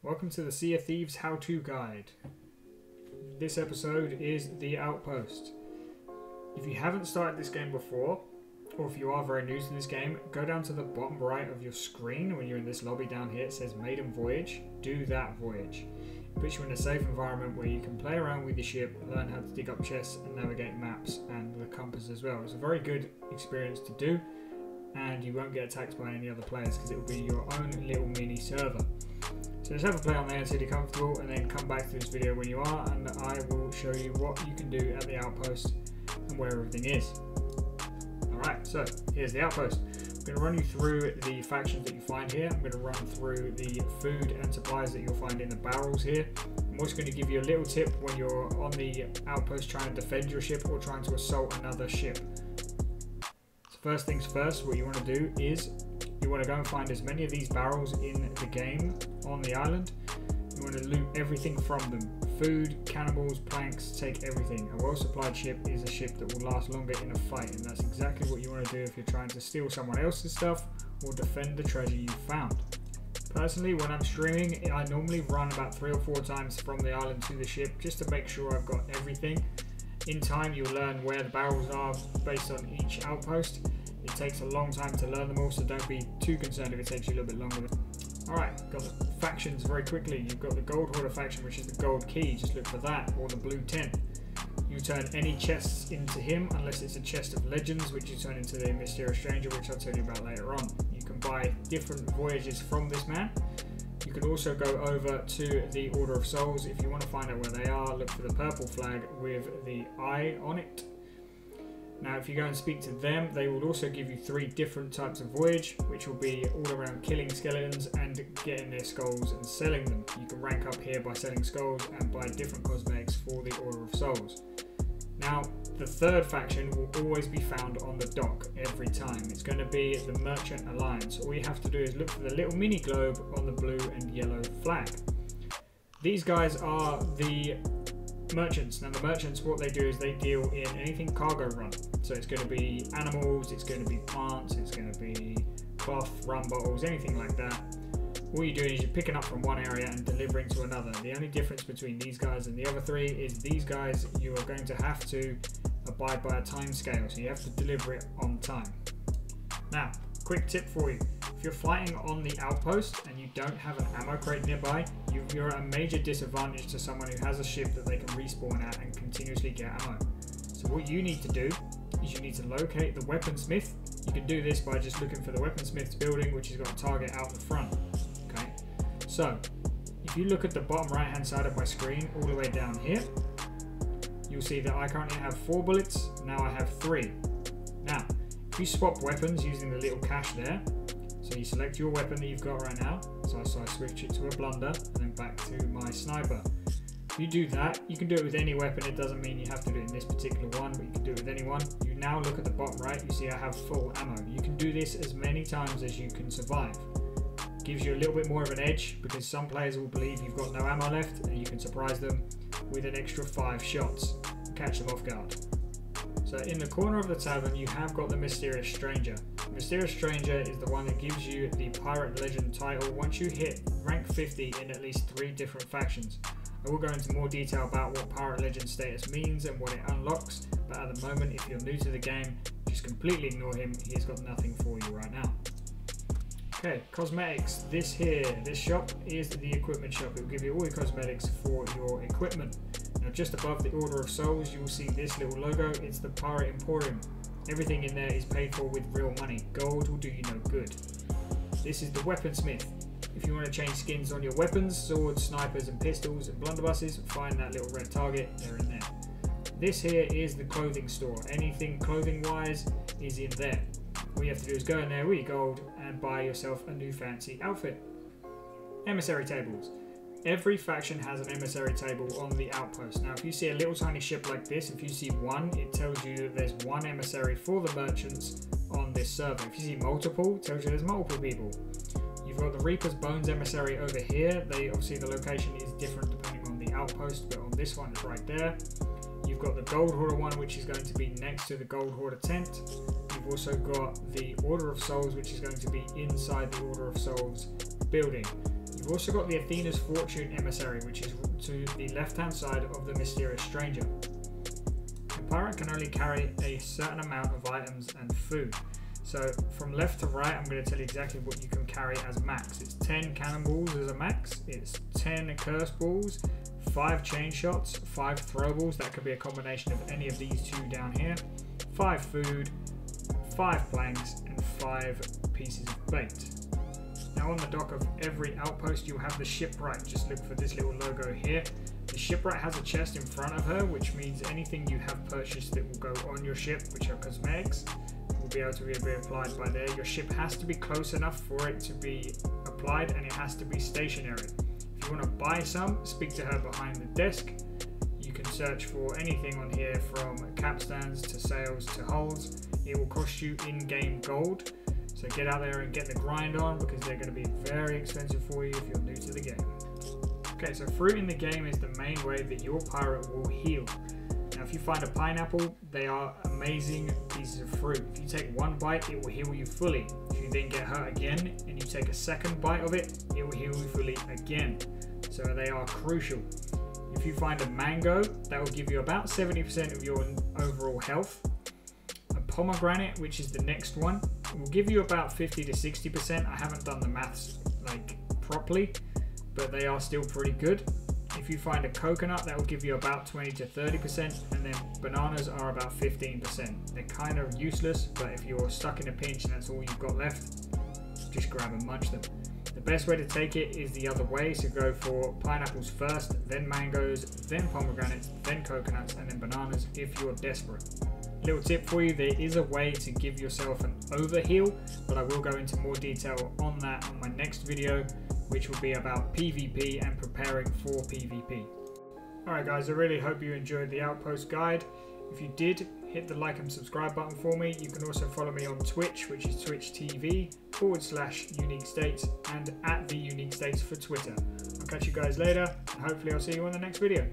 Welcome to the Sea of Thieves how-to guide. This episode is the Outpost. If you haven't started this game before, or if you are very new to this game, go down to the bottom right of your screen. When you're in this lobby down here, it says Maiden Voyage. Do that voyage. It puts you in a safe environment where you can play around with the ship, learn how to dig up chests and navigate maps and the compass as well. It's a very good experience to do, and you won't get attacked by any other players because it will be your own little mini server. So just have a play on there until you're comfortable, and then come back to this video when you are, and I will show you what you can do at the Outpost and where everything is. Alright, so here's the Outpost. I'm going to run you through the factions that you find here. I'm going to run through the food and supplies that you'll find in the barrels here. I'm also going to give you a little tip when you're on the Outpost trying to defend your ship or trying to assault another ship. So first things first, what you want to do is you want to go and find as many of these barrels in the game on the island. You want to loot everything from them. Food, cannibals, planks, take everything. A well-supplied ship is a ship that will last longer in a fight, and that's exactly what you want to do if you're trying to steal someone else's stuff or defend the treasure you found. Personally, when I'm streaming, I normally run about 3 or 4 times from the island to the ship just to make sure I've got everything. In time, you'll learn where the barrels are based on each outpost. It takes a long time to learn them all, so don't be too concerned if it takes you a little bit longer. Alright, got the factions very quickly. You've got the Gold Hoarder faction, which is the gold key. Just look for that, or the blue tent. You turn any chests into him, unless it's a chest of legends, which you turn into the Mysterious Stranger, which I'll tell you about later on. You can buy different voyages from this man. You can also go over to the Order of Souls. If you want to find out where they are, look for the purple flag with the eye on it. Now if you go and speak to them, they will also give you 3 different types of voyage, which will be all around killing skeletons and getting their skulls and selling them. You can rank up here by selling skulls and buy different cosmetics for the Order of Souls. Now the third faction will always be found on the dock every time. It's going to be the Merchant Alliance. All you have to do is look for the little mini globe on the blue and yellow flag. These guys are the merchants. Now the merchants, what they do is they deal in anything cargo run. So it's going to be animals, it's going to be plants, it's going to be cloth, rum bottles, anything like that. All you're doing is you're picking up from one area and delivering to another. The only difference between these guys and the other 3 is these guys you are going to have to abide by a time scale, so you have to deliver it on time. Now, quick tip for you. If you're fighting on the Outpost and you don't have an ammo crate nearby, you're at a major disadvantage to someone who has a ship that they can respawn at and continuously get ammo. So what you need to do is you need to locate the weaponsmith. You can do this by just looking for the weaponsmith's building, which has got a target out the front. Okay, so if you look at the bottom right hand side of my screen all the way down here, you'll see that I currently have 4 bullets, now I have 3. Now if you swap weapons using the little cache there, so you select your weapon that you've got right now, so I switch it to a blunder and then back to my sniper. If you do that, you can do it with any weapon. It doesn't mean you have to do it in this particular one, but you can do it with any one. You now look at the bottom right, you see I have full ammo. You can do this as many times as you can survive. It gives you a little bit more of an edge because some players will believe you've got no ammo left and you can surprise them with an extra 5 shots and catch them off guard. So in the corner of the tavern, you have got the Mysterious Stranger. The Mysterious Stranger is the one that gives you the Pirate Legend title once you hit rank 50 in at least 3 different factions. I will go into more detail about what Pirate Legend status means and what it unlocks, but at the moment, if you're new to the game, just completely ignore him. He's got nothing for you right now. Okay, cosmetics. This shop is the equipment shop. It will give you all your cosmetics for your equipment. Now just above the Order of Souls, you will see this little logo. It's the Pirate Emporium. Everything in there is paid for with real money. Gold will do you no good. This is the Weaponsmith. If you want to change skins on your weapons, swords, snipers and pistols and blunderbusses, find that little red target, they're in there. This here is the clothing store. Anything clothing wise is in there. All you have to do is go in there with your gold and buy yourself a new fancy outfit. Emissary tables. Every faction has an emissary table on the Outpost. Now if you see a little tiny ship like this, if you see one, it tells you that there's one emissary for the merchants on this server. If you see multiple, it tells you there's multiple people. You've got the Reaper's Bones emissary over here. Obviously the location is different depending on the Outpost, but on this one it's right there. You've got the Gold Hoarder one, which is going to be next to the Gold Hoarder tent. You've also got the Order of Souls, which is going to be inside the Order of Souls building. You've We've also got the Athena's Fortune Emissary, which is to the left-hand side of the Mysterious Stranger. The pirate can only carry a certain amount of items and food. So from left to right, I'm going to tell you exactly what you can carry as max. It's 10 cannonballs as a max, it's 10 curse balls, 5 chain shots, 5 throwables, that could be a combination of any of these two down here, 5 food, 5 planks, and 5 pieces of bait. Now on the dock of every outpost you'll have the shipwright. Just look for this little logo here. The shipwright has a chest in front of her, which means anything you have purchased that will go on your ship, which are cosmetics, will be able to be applied by there. Your ship has to be close enough for it to be applied, and it has to be stationary. If you want to buy some, speak to her behind the desk. You can search for anything on here from capstans to sails to hulls. It will cost you in-game gold. So get out there and get the grind on, because they're going to be very expensive for you if you're new to the game. Okay, so fruit in the game is the main way that your pirate will heal. Now if you find a pineapple, they are amazing pieces of fruit. If you take one bite, it will heal you fully. If you then get hurt again and you take a second bite of it, it will heal you fully again. So they are crucial. If you find a mango, that will give you about 70% of your overall health. A pomegranate, which is the next one, will give you about 50 to 60%. I haven't done the maths properly, but they are still pretty good. If you find a coconut, that will give you about 20 to 30%, and then bananas are about 15%. They're kind of useless, but if you're stuck in a pinch and that's all you've got left, just grab and munch them. The best way to take it is the other way, so go for pineapples first, then mangoes, then pomegranates, then coconuts, and then bananas if you're desperate. Little tip for you, there is a way to give yourself an overheal, but I will go into more detail on that on my next video, which will be about PvP and preparing for PvP. Alright guys, I really hope you enjoyed the Outpost guide. If you did, hit the like and subscribe button for me. You can also follow me on Twitch, which is twitch.tv/Unique States, and @TheUniqueStates for Twitter. I'll catch you guys later, and hopefully I'll see you on the next video.